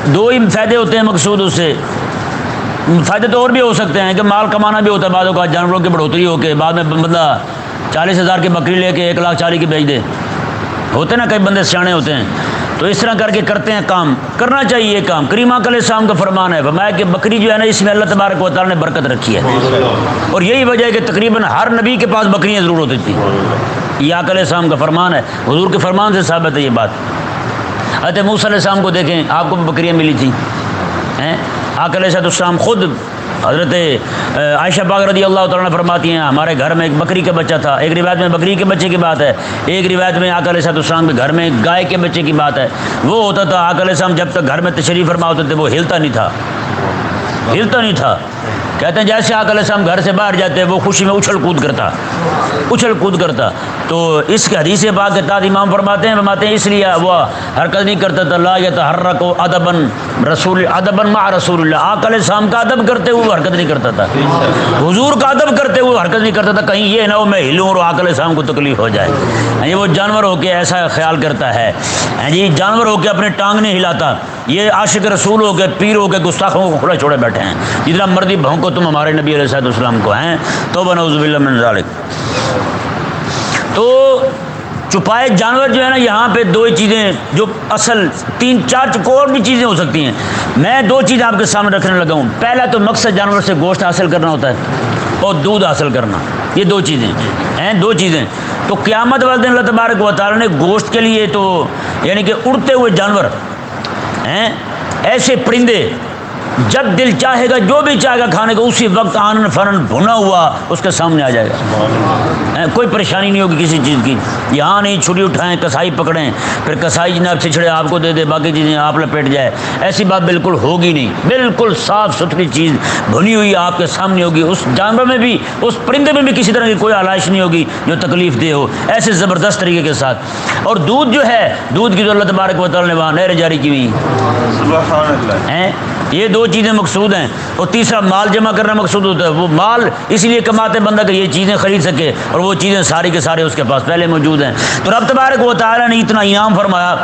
دو ہی فائدے ہوتے ہیں مقصود اس سے. فائدے تو اور بھی ہو سکتے ہیں کہ مال کمانا بھی ہوتا ہے بعض اوقات، جانوروں کی بڑھوتری ہو کے بعد میں بندہ 40,000 کی بکری لے کے 1,40,000 کی بیچ دے. ہوتے نا کئی بندے سیانے ہوتے ہیں، تو اس طرح کر کے کرتے ہیں کام. کرنا چاہیے یہ کام. کریم آقا علیہ السلام کا فرمان ہے، فرمایا کہ بکری جو ہے نا اس میں اللہ تبارک و تعالیٰ نے برکت رکھی ہے، اور یہی وجہ ہے کہ تقریباً ہر نبی کے پاس بکریاں ضرور ہوتی تھیں. یہ آقا علیہ السلام کا فرمان ہے، حضور کے فرمان سے ثابت ہے یہ بات. حضرت موسیٰ علیہ السلام کو دیکھیں، آپ کو بھی بکریاں ملی تھیں. آقا علیہ السلام خود حضرت عائشہ پاک رضی اللہ تعالیٰ عنہ فرماتی ہیں ہمارے گھر میں ایک بکری کا بچہ تھا. ایک روایت میں بکری کے بچے کی بات ہے، ایک روایت میں آقا علیہ السلام کے گھر میں گائے کے بچے کی بات ہے. وہ ہوتا تھا آقا علیہ السلام جب تک گھر میں تشریف فرما ہوتے تھے وہ ہلتا نہیں تھا، ہلتا نہیں تھا. کہتے ہیں جیسے آقا علیہ السلام گھر سے باہر جاتے وہ خوشی میں اچھل کود کرتا. تو اس کے حدیث پاک کے تحت امام فرماتے ہیں اس لیے وہ حرکت نہیں کرتا تھا. لا یتحرک ادبا مع رسول اللہ، آقا علیہ السلام کا ادب کرتے ہوئے وہ حرکت نہیں کرتا تھا، حضور کا ادب کرتے ہوئے حرکت نہیں کرتا تھا. کہیں یہ نہ ہو میں ہلوں اور آقا علیہ السلام کو تکلیف ہو جائے. وہ جانور ہو کے ایسا خیال کرتا ہے. جانور ہو کے اپنے ٹانگ نہیں ہلاتا. یہ عاشق رسول ہو کے پیر ہو کے گستاخوں کو کھلا چھوڑے بیٹھے ہیں. جتنا مرضی بھونکو تم ہمارے نبی علیہ السلام کو ہیں. توبہ نعوذ باللہ من ذالک. تو چھپائے جانور جو ہے نا یہاں پہ دو چیزیں جو اصل 3-4 اور بھی چیزیں ہو سکتی ہیں. میں 2 چیزیں آپ کے سامنے رکھنے لگا ہوں. پہلا تو مقصد جانور سے گوشت حاصل کرنا ہوتا ہے اور دودھ حاصل کرنا. یہ 2 چیزیں ہیں، 2 چیزیں. تو قیامت والے دن اللہ تبارک و تعالیٰ نے گوشت کے لیے تو یعنی کہ اڑتے ہوئے جانور ہیں، ایسے پرندے جب دل چاہے گا جو بھی چاہے گا کھانے کو اسی وقت آنن فنن بھنا ہوا اس کے سامنے آ جائے گا. کوئی پریشانی نہیں ہوگی کسی چیز کی. یہاں نہیں چھری اٹھائیں کسائی پکڑیں پھر کسائی جناب چھچڑے آپ کو دے دے باقی چیزیں آپ لپیٹ جائے، ایسی بات بالکل ہوگی نہیں. بالکل صاف ستھری چیز بھنی ہوئی آپ کے سامنے ہوگی. اس جانور میں بھی اس پرندے میں بھی کسی طرح کی کوئی آلائش نہیں ہوگی جو تکلیف دہ ہو، ایسے زبردست طریقے کے ساتھ. اور دودھ جو ہے دودھ کی جو اللہ تبارک و تعالیٰ نے وہاں نہر جاری کی ہوئی ہیں. یہ 2 چیزیں مقصود ہیں. اور تیسرا مال جمع کرنا مقصود ہوتا ہے. وہ مال اس لیے کماتے بندہ کہ یہ چیزیں خرید سکے، اور وہ چیزیں ساری کے سارے اس کے پاس پہلے موجود ہیں. تو رب تبارک و تعالیٰ نے اتنا انعام فرمایا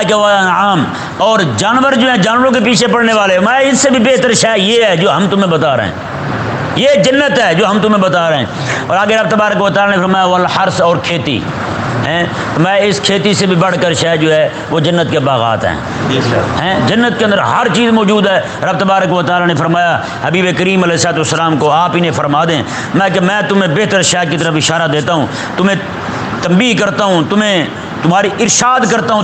کہ وہ انعام اور جانور جو ہیں جانوروں کے پیچھے پڑنے والے. میں اس سے بھی بہتر شے یہ ہے جو ہم تمہیں بتا رہے ہیں، یہ جنت ہے جو ہم تمہیں بتا رہے ہیں. اور آگے رب تبارک و تعالیٰ نے فرمایا والحرث، اور کھیتی ہیں. میں اس کھیتی سے بھی بڑھ کر شے جو ہے وہ جنت کے باغات ہیں. جنت کے اندر ہر چیز موجود ہے. رب تبارک و تعالیٰ نے فرمایا حبیب کریم علیہ السلام کو آپ انہیں فرما دیں کہ میں تمہیں بہتر شے کی طرف اشارہ دیتا ہوں، تمہیں تنبیہ کرتا ہوں، تمہاری ارشاد کرتا ہوں،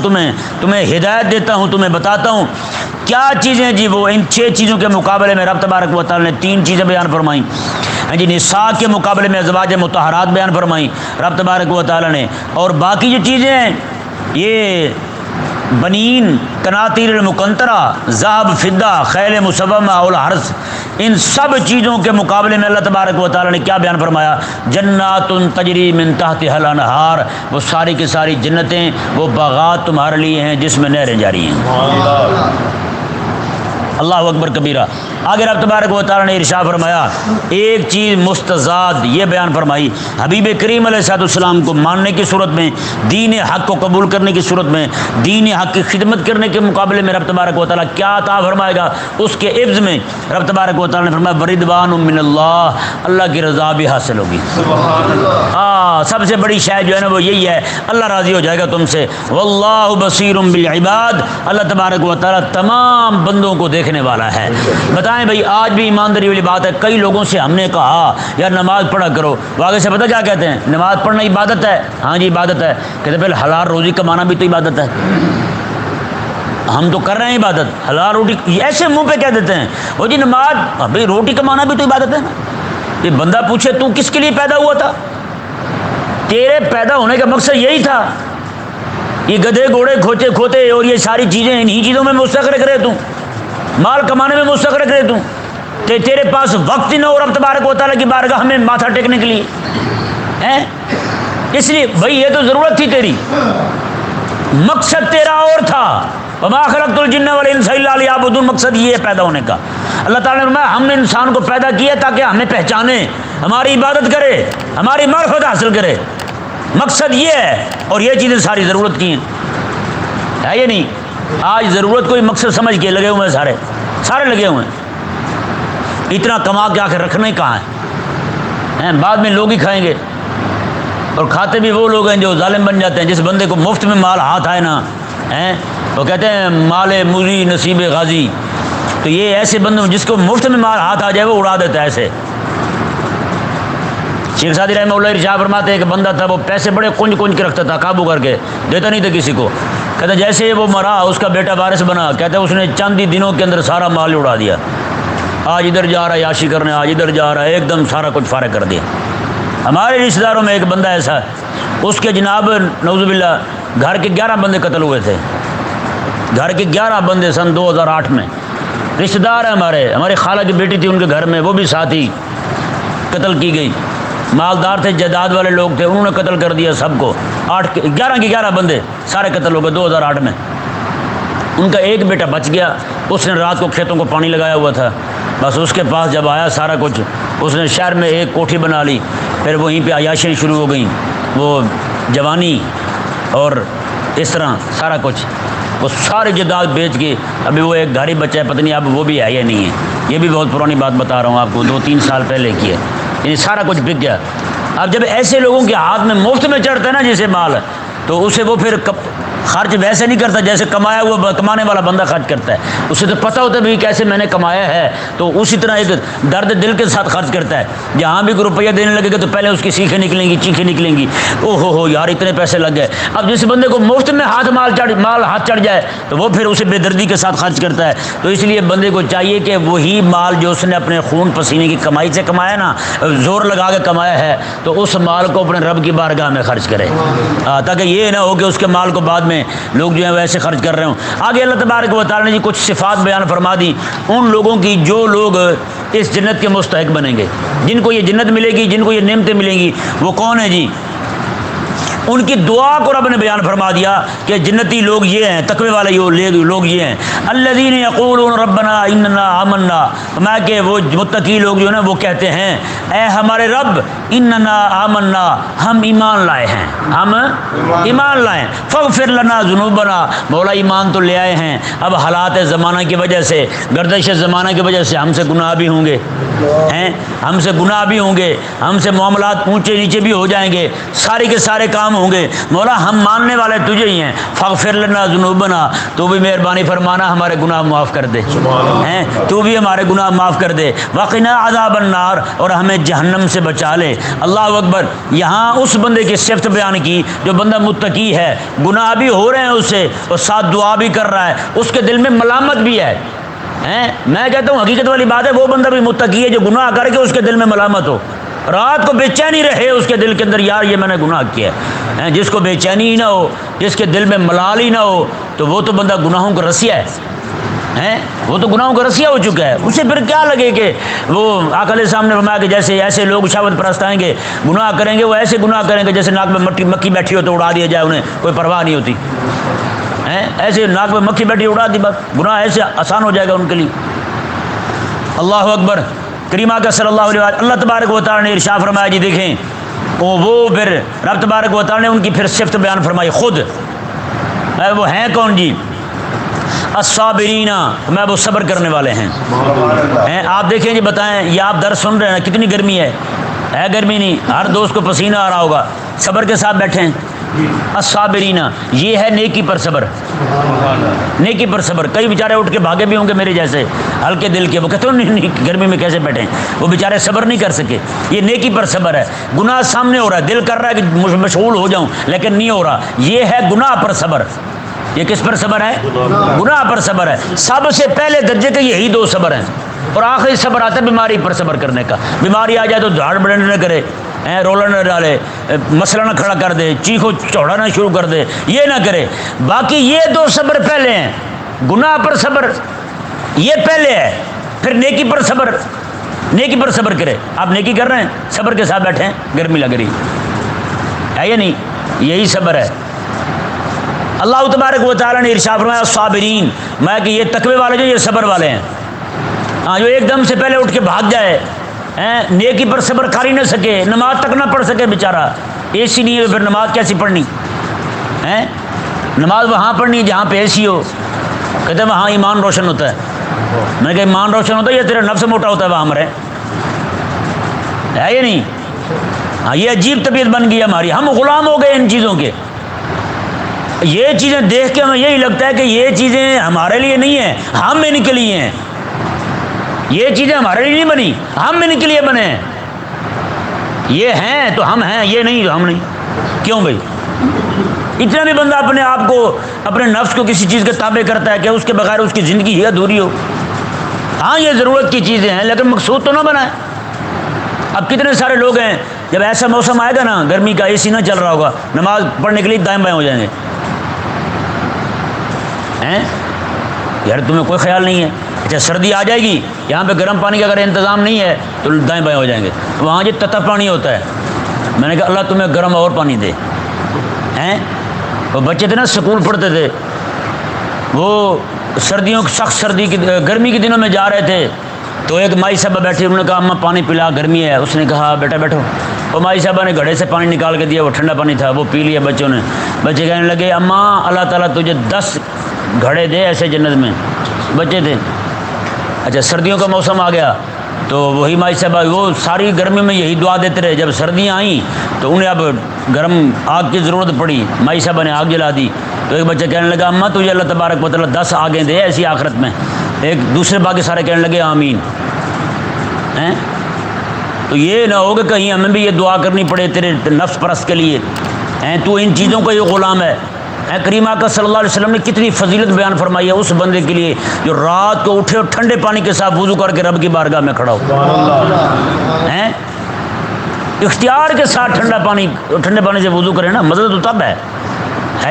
تمہیں ہدایت دیتا ہوں، تمہیں بتاتا ہوں کیا چیزیں جی وہ ان 6 چیزوں کے مقابلے میں رب تبارک و تعالیٰ نے 3 چیزیں بیان فرمائیں. نساء کے مقابلے میں ازواج مطہرات بیان فرمائیں رب تبارک و تعالیٰ نے. اور باقی جو چیزیں ہیں یہ بنین قناطیر المقنطرہ ذهب فضہ خیل مسومہ اور حرث، ان سب چیزوں کے مقابلے میں اللہ تبارک و تعالیٰ نے کیا بیان فرمایا؟ جنات تجری من تحتها الانہار، وہ ساری کی ساری جنتیں وہ باغات تمہارے لیے ہیں جس میں نہریں جاری ہیں. اللہ اکبر کبیرہ. آگے رب تبارک و تعالیٰ نے ارشاد فرمایا ایک چیز مستضاد یہ بیان فرمائی حبیب کریم علیہ السلام کو ماننے کی صورت میں، دین حق کو قبول کرنے کی صورت میں، دین حق کی خدمت کرنے کے مقابلے میں رب تبارک و تعالیٰ کیا عطا فرمائے گا؟ اس کے عوض میں رب تبارک و تعالیٰ نے فرمایا بردوان من اللہ، اللہ کی رضا بھی حاصل ہوگی. سب سے بڑی شے جو ہے نا وہ یہی ہے اللہ راضی ہو جائے گا تم سے. واللہ بصیر بالعباد، اللہ تبارک و تعالیٰ تمام بندوں کو دیکھنے والا ہے. بتائیں بھائی آج بھی ایمانداری والی بات ہے، کئی لوگوں سے ہم نے کہا یار نماز پڑھا کرو، وہ آگے سے پتہ کیا کہتے ہیں؟ نماز پڑھنا عبادت ہے. ہاں جی عبادت ہے. کہتے پہلے حلال روزی کمانا بھی تو عبادت ہے. ہم تو کر رہے ہیں عبادت، حلال روٹی ایسے منہ پہ کہہ دیتے ہیں وہ جی نماز، بھائی روٹی کمانا بھی تو عبادت ہے نا. یہ بندہ پوچھے تو کس کے لیے پیدا ہوا تھا؟ تیرے پیدا ہونے کا مقصد یہی تھا. یہ گدھے گھوڑے کھوتے اور یہ ساری چیزیں انہی چیزوں میں مستغرق رہے، تم مال کمانے میں مستغرق رہے، تم تیرے پاس وقت ہی نہ ہو رب تبارک و تعالیٰ کی بارگاہ میں ماتھا ٹیکنے کے لیے ہیں. اس لیے بھائی یہ تو ضرورت تھی تیری، مقصد تیرا اور تھا. وما خلقت الجن والانس الا لیعبدون، مقصد یہ ہے پیدا ہونے کا. اللہ تعالیٰ نے فرمایا ہم نے انسان کو پیدا کیا تاکہ ہمیں پہچانے، ہماری عبادت کرے. ہماری معرفت حاصل کرے، مقصد یہ ہے، اور یہ چیزیں ساری ضرورت کی ہیں، ہے یہ نہیں؟ آج ضرورت کوئی مقصد سمجھ کے لگے ہوئے ہیں، سارے لگے ہوئے ہیں، اتنا کما کے آخر رکھنا ہی کہاں ہے؟ بعد میں لوگ ہی کھائیں گے، اور کھاتے بھی وہ لوگ ہیں جو ظالم بن جاتے ہیں۔ جس بندے کو مفت میں مال ہاتھ آئے نا، وہ کہتے ہیں مال موری نصیب غازی، تو یہ ایسے بندے جس کو مفت میں مال ہاتھ آ جائے وہ اڑا دیتا ہے ایسے۔ شیخ سعدی رحمہ اللہ ارشاد فرماتے ہیں کہ بندہ تھا وہ پیسے بڑے کنج کنج کے رکھتا تھا، قابو کر کے دیتا نہیں تھا کسی کو۔ کہتے جیسے ہی وہ مرا اس کا بیٹا وارث بنا، کہتے اس نے چند ہی دنوں کے اندر سارا مال اڑا دیا، آج ادھر جا رہا ہے یاشی کرنے، آج ادھر جا رہا ہے، ایک دم سارا کچھ فارغ کر دیا۔ ہمارے رشتہ داروں میں ایک بندہ ایسا ہے، اس کے جناب نعوذ باللہ گھر کے 11 بندے قتل ہوئے تھے، گھر کے 11 بندے سن 2008 میں، رشتہ دار ہیں ہمارے خالہ کی بیٹی تھی ان کے گھر میں، وہ بھی ساتھ ہی قتل کی گئی، مالدار تھے، جائیداد والے لوگ تھے، انہوں نے قتل کر دیا سب کو، 11 کے 11 بندے سارے قتل ہو گئے 2008 میں۔ ان کا ایک بیٹا بچ گیا، اس نے رات کو کھیتوں کو پانی لگایا ہوا تھا، بس اس کے پاس جب آیا سارا کچھ، اس نے شہر میں ایک کوٹھی بنا لی، پھر وہیں پہ عیاشیاں شروع ہو گئیں، وہ جوانی اور اس طرح سارا کچھ، وہ سارے جائیداد بیچ کے ابھی وہ ایک گھر ہی بچہ ہے، پتہ نہیں اب وہ بھی ہے یا نہیں ہے، یہ بھی بہت پرانی بات بتا رہا ہوں آپ کو، 2-3 سال پہلے کی ہے، یعنی سارا کچھ بک گیا۔ اب جب ایسے لوگوں کے ہاتھ میں مفت میں چڑھتا ہے نا جسے مال، تو اسے وہ پھر خرچ ویسے نہیں کرتا جیسے کمایا ہوا کمانے والا بندہ خرچ کرتا ہے، اسے تو پتہ ہوتا ہے بھی کیسے میں نے کمایا ہے، تو اسی طرح ایک درد دل کے ساتھ خرچ کرتا ہے۔ جہاں بھی کوئی روپیہ دینے لگے گا تو پہلے اس کی سیخیں نکلیں گی، چیخیں نکلیں گی، او ہو یار اتنے پیسے لگ گئے۔ اب جس بندے کو مفت میں مال ہاتھ چڑھ جائے تو وہ پھر اسے بے دردی کے ساتھ خرچ کرتا ہے۔ تو اس لیے بندے کو چاہیے کہ وہی مال جو اس نے اپنے خون پسینے کی کمائی سے کمایا نا، زور لگا کے کمایا ہے، تو اس مال کو اپنے رب کی بارگاہ میں خرچ کرے، تاکہ یہ نہ ہو کہ اس کے مال کو بعد میں لوگ جو ہیں ویسے خرچ کر رہے ہوں۔ آگے اللہ تبارک و تعالی نے جی کچھ صفات بیان فرما دی ان لوگوں کی جو لوگ اس جنت کے مستحق بنیں گے، جن کو یہ جنت ملے گی، جن کو یہ نعمتیں ملیں گی، وہ کون ہیں جی؟ ان کی دعا کو رب نے بیان فرما دیا کہ جنتی لوگ یہ ہیں، تقوی والے لوگ یہ ہیں، الذین یقولون ربنا اننا آمنا، میں کہ وہ متقی لوگ جو ہیں وہ کہتے ہیں اے ہمارے رب اننا آمنا، ہم ایمان لائے ہیں، ہم ایمان لائے ہیں، فاغفر لنا ذنوبنا، مولا ایمان تو لے آئے ہیں، اب حالات زمانہ کی وجہ سے، گردش زمانہ کی وجہ سے ہم سے گناہ بھی ہوں گے، ہم سے گناہ بھی ہوں گے، ہم سے معاملات اونچے نیچے بھی ہو جائیں گے، سارے کے سارے کام ہوں گے، مولا ہم ماننے والے تجھے ہی ہیں، فاغفر لنا ذنوبنا، تو بھی مہربانی فرمانا ہمارے گناہ معاف کر دے، تو بھی ہمارے گناہ معاف کر دے، وقنا عذاب النار، اور ہمیں جہنم سے بچا لے۔ اللہ اکبر۔ یہاں اس بندے کی صفت بیان کی جو بندہ متقی ہے، گناہ بھی ہو رہے ہیں اس سے اور ساتھ دعا بھی کر رہا ہے، اس کے دل میں ملامت بھی ہے، میں کہتا ہوں حقیقت والی بات ہے، وہ بندہ بھی متقی ہے جو گناہ کر کے اس کے دل میں ملامت ہو، رات کو بے چینی رہے اس کے دل کے اندر، یار یہ میں نے گناہ کیا ہے۔ جس کو بے چینی ہی نہ ہو، جس کے دل میں ملال ہی نہ ہو، تو وہ تو بندہ گناہوں کا رسیا ہے، وہ تو گناہوں کا رسیا ہو چکا ہے، اسے پھر کیا لگے کہ وہ آقا علیہ السلام نے فرمایا کہ جیسے ایسے لوگ شہوت پرست آئیں گے، گناہ کریں گے، وہ ایسے گناہ کریں گے جیسے ناک میں مکھی بیٹھی ہو تو اڑا دیا جائے، انہیں کوئی پرواہ نہیں ہوتی، ایسے ناک میں مکھی بیٹھی اڑا دی، بس گناہ ایسے آسان ہو جائے گا ان کے لیے۔ اللہ اکبر۔ کریمہ کا صلی اللہ علیہ وسلم، اللہ تبارک و تعالی نے ارشاد فرمایا جی دیکھیں وہ پھر رب تبارک و تعالی نے ان کی پھر صفت بیان فرمائی خود، وہ ہیں کون جی؟ الصابرین، میں وہ صبر کرنے والے ہیں۔ آپ دیکھیں جی، بتائیں یہ آپ درس سن رہے ہیں کتنی گرمی ہے گرمی نہیں، ہر دوست کو پسینہ آ رہا ہوگا، صبر کے ساتھ بیٹھے ہیں۔ الصابرین، یہ ہے نیکی پر صبر، نیکی پر صبر۔ کئی بیچارے اٹھ کے بھاگے بھی ہوں گے میرے جیسے ہلکے دل کے، وہ کہتے ہیں نہیں گرمی میں کیسے بیٹھیں، وہ بیچارے صبر نہیں کر سکے، یہ نیکی پر صبر ہے۔ گناہ سامنے ہو رہا ہے، دل کر رہا ہے کہ مشغول ہو جاؤں لیکن نہیں ہو رہا، یہ ہے گناہ پر صبر۔ یہ کس پر صبر ہے؟ گناہ پر صبر ہے۔ سب سے پہلے درجے کے یہی 2 صبر ہیں، اور آخری صبر آتا ہے بیماری پر صبر کرنے کا۔ بیماری آ جائے تو دھاڑ بڑھنے نہ کرے، رولا نہ ڈالے، مسئلہ نہ کھڑا کر دے، چیخو چوڑانا شروع کر دے، یہ نہ کرے۔ باقی یہ 2 صبر پہلے ہیں، گناہ پر صبر یہ پہلے ہے، پھر نیکی پر صبر، نیکی پر صبر کرے۔ آپ نیکی کر رہے ہیں، صبر کے ساتھ بیٹھے ہیں، گرمی لگ رہی ہے یا نہیں؟ یہی صبر ہے۔ اللہ تبارک و تعالی نے ارشاد فرمایا صابرین، میں کہ یہ تقوی والے جو یہ صبر والے ہیں، جو ایک دم سے پہلے اٹھ کے بھاگ جائے نیکی پر صبر کر ہی نہ سکے، نماز تک نہ پڑھ سکے بیچارہ، اے سی نہیں ہے پھر نماز کیسی پڑھنی ہے؟ نماز وہاں پڑھنی ہے جہاں پہ اے سی ہو، کہتے ہیں وہاں ایمان روشن ہوتا ہے۔ میں نے کہا ایمان روشن ہوتا ہے یا تیرا نفس موٹا ہوتا ہے وہاں مرے؟ ہے یا نہیں؟ ہاں یہ عجیب طبیعت بن گئی ہماری، ہم غلام ہو گئے ان چیزوں کے۔ یہ چیزیں دیکھ کے ہمیں یہی لگتا ہے کہ یہ چیزیں ہمارے لیے نہیں ہیں، ہم ان کے لیے ہیں۔ یہ چیزیں ہمارے لیے نہیں بنی، ہم ان کے لیے بنے ہیں۔ یہ ہیں تو ہم ہیں، یہ نہیں تو ہم نہیں۔ کیوں بھائی؟ اتنا بھی بندہ اپنے آپ کو، اپنے نفس کو کسی چیز کے تابع کرتا ہے کہ اس کے بغیر اس کی زندگی ہی ادھوری ہو۔ ہاں یہ ضرورت کی چیزیں ہیں لیکن مقصود تو نہ بنائے۔ اب کتنے سارے لوگ ہیں جب ایسا موسم آئے گا نا، گرمی کا، اے سی نہ چل رہا ہوگا، نماز پڑھنے کے لیے دائیں بائیں ہو جائیں گے۔ یار تمہیں کوئی خیال نہیں ہے؟ اچھا سردی آ جائے گی، یہاں پہ گرم پانی کا اگر انتظام نہیں ہے تو دائیں بائیں ہو جائیں گے۔ وہاں جو تتا پانی ہوتا ہے، میں نے کہا اللہ تمہیں گرم اور پانی دے۔ وہ بچے تھے نا اسکول پڑھتے تھے، وہ سردیوں سخت سردی کی گرمی کے دنوں میں جا رہے تھے تو ایک مائی صاحبہ بیٹھی، انہوں نے کہا اماں پانی پلا، گرمی ہے۔ اس نے کہا بیٹا بیٹھو۔ وہ مائی صاحبہ نے گھڑے سے پانی نکال کے دیا، وہ ٹھنڈا پانی تھا، وہ پی لیا بچوں نے۔ بچے کہنے لگے اماں اللہ تعالیٰ تجھے 10 گھڑے دے ایسے جنت میں۔ بچے تھے۔ اچھا سردیوں کا موسم آ گیا تو وہی مائی صاحبہ وہ ساری گرمی میں یہی دعا دیتے رہے، جب سردیاں آئیں تو انہیں اب گرم آگ کی ضرورت پڑی، مائی صاحبہ نے آگ جلا دی۔ تو ایک بچہ کہنے لگا اماں تجھے اللہ تبارک و تعالیٰ 10 آگیں دے ایسی آخرت میں۔ ایک دوسرے باقی سارے کہنے لگے آمین۔ تو یہ نہ ہو کہ کہیں ہمیں بھی یہ دعا کرنی پڑے تیرے نفس پرست کے لیے، تو ان چیزوں کا یہ غلام ہے۔ کریم آقا صلی اللہ علیہ وسلم نے کتنی فضیلت بیان فرمائی ہے اس بندے کے لیے جو رات کو اٹھے اور ٹھنڈے پانی کے ساتھ وضو کر کے رب کی بارگاہ میں کھڑا ہو، اختیار کے ساتھ ٹھنڈے پانی سے وضو کرے نا، مزہ تو تب ہے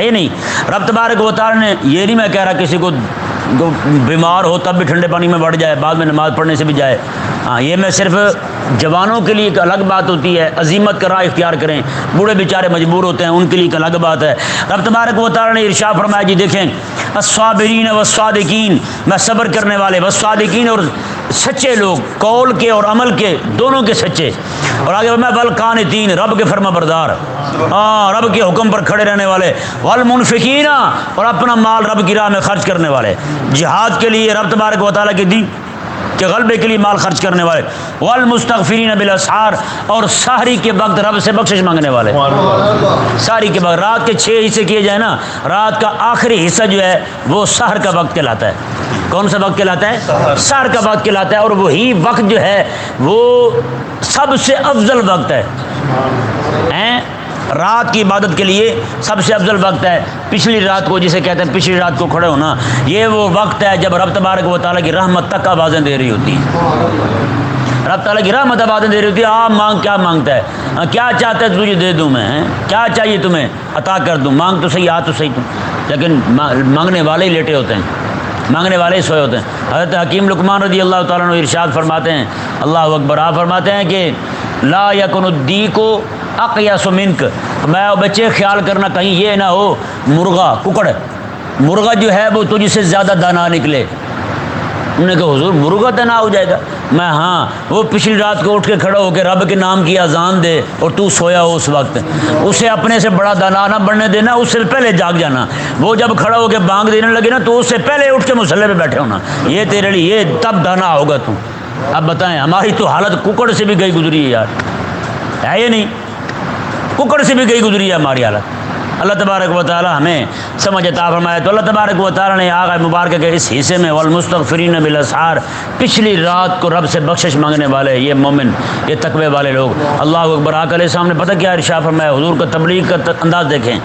یہ نہیں؟ رب تبارک و تعالیٰ نے، یہ نہیں میں کہہ رہا کسی کو بیمار ہو تب بھی ٹھنڈے پانی میں بڑھ جائے، بعد میں نماز پڑھنے سے بھی جائے، ہاں یہ میں صرف جوانوں کے لیے ایک الگ بات ہوتی ہے، عزیمت کا راہ اختیار کریں، بوڑھے بیچارے مجبور ہوتے ہیں ان کے لیے ایک الگ بات ہے۔ رب تبارک و تعالیٰ نے ارشاد فرمایا جی دیکھیں الصابرین والصادقین، میں صبر کرنے والے، والصادقین اور سچے لوگ، قول کے اور عمل کے دونوں کے سچے، اور آگے میں والقانتین، رب کے فرما بردار، ہاں رب کے حکم پر کھڑے رہنے والے، والمنفقین، اور اپنا مال رب کی راہ میں خرچ کرنے والے، جہاد کے لیے رب تبارک و تعالیٰ کے دین کے غلبے کے لیے مال خرچ کرنے والے، والمستغفرین بالاسحار، اور سحری کے وقت رب سے بخشش مانگنے والے۔ سحری کے وقت رات کے 6 حصے کیے جائیں نا، رات کا آخری حصہ جو ہے وہ سحر کا وقت کہلاتا ہے۔ کون سا وقت کہلاتا ہے؟ سحر کا وقت کہلاتا ہے، اور وہی وقت جو ہے وہ سب سے افضل وقت ہے۔ رات کی عبادت کے لیے سب سے افضل وقت ہے۔ پچھلی رات کو جسے کہتے ہیں پچھلی رات کو کھڑے ہونا، یہ وہ وقت ہے جب رب تبارک و تعالیٰ کی رحمت تک آوازیں دے رہی ہوتی ہیں۔ رب تعالیٰ کی رحمت آوازیں دے رہی ہوتی ہے، مانگ، کیا مانگتا ہے، کیا چاہتا ہے تجھے دے دوں میں، کیا چاہیے تمہیں عطا کر دوں، مانگ تو صحیح، آ تو صحیح تم، لیکن مانگنے والے ہی لیٹے ہوتے ہیں، مانگنے والے ہی سوئے ہوتے ہیں۔ حضرت حکیم لقمان رضی اللہ تعالیٰ عنہ ارشاد فرماتے ہیں، اللہ اکبر، آپ فرماتے ہیں کہ لا یکن الدیک اقیس منک، میں بچے خیال کرنا کہیں یہ نہ ہو مرغا جو ہے وہ تجھ سے زیادہ دانا نکلے۔ انہوں نے کہا حضور مرغا دانا ہو جائے گا؟ میں ہاں، وہ پچھلی رات کو اٹھ کے کھڑا ہو کے رب کے نام کی اذان دے اور تو سویا ہو اس وقت، اسے اپنے سے بڑا دانا نہ بننے دینا، اس سے پہلے جاگ جانا، وہ جب کھڑا ہو کے بانگ دینے لگے نا تو اس سے پہلے اٹھ کے مصلی پہ بیٹھے ہونا، یہ تیرے لیے یہ تب دانا ہوگا تو۔ اب بتائیں ہماری تو حالت ککڑ سے بھی گئی گزری ہے یار، ہے یہ نہیں؟ ککڑ سے بھی گئی گزری ہے ہماری حالت۔ اللہ تبارک و تعالی ہمیں سمجھ عطا فرمائے۔ تو اللہ تبارک و تعالی نے آغا مبارکہ کے اس حصے میں والمستغفرین بالاسحار، پچھلی رات کو رب سے بخشش مانگنے والے، یہ مومن، یہ تقوی والے لوگ، اللہ اکبر۔ آقا علیہ السلام نے پتہ کیا ارشاد فرمایا؟ حضور کا تبلیغ کا انداز دیکھیں،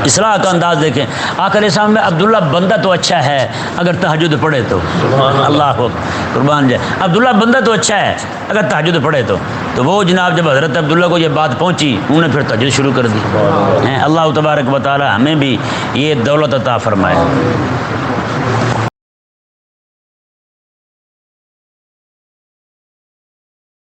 اصلاح کا انداز دیکھیں۔ آقا علیہ السلام میں عبداللہ بندہ تو اچھا ہے اگر تہجد پڑھے تو، اللہ قربان جائے، عبداللہ بندہ تو اچھا ہے اگر تہجد پڑھے تو وہ جناب جب حضرت عبداللہ کو یہ بات پہنچی انہوں نے پھر تہجد شروع کر دی۔ اللہ تبارک و تعالی ہمیں بھی یہ دولت عطا فرمائے۔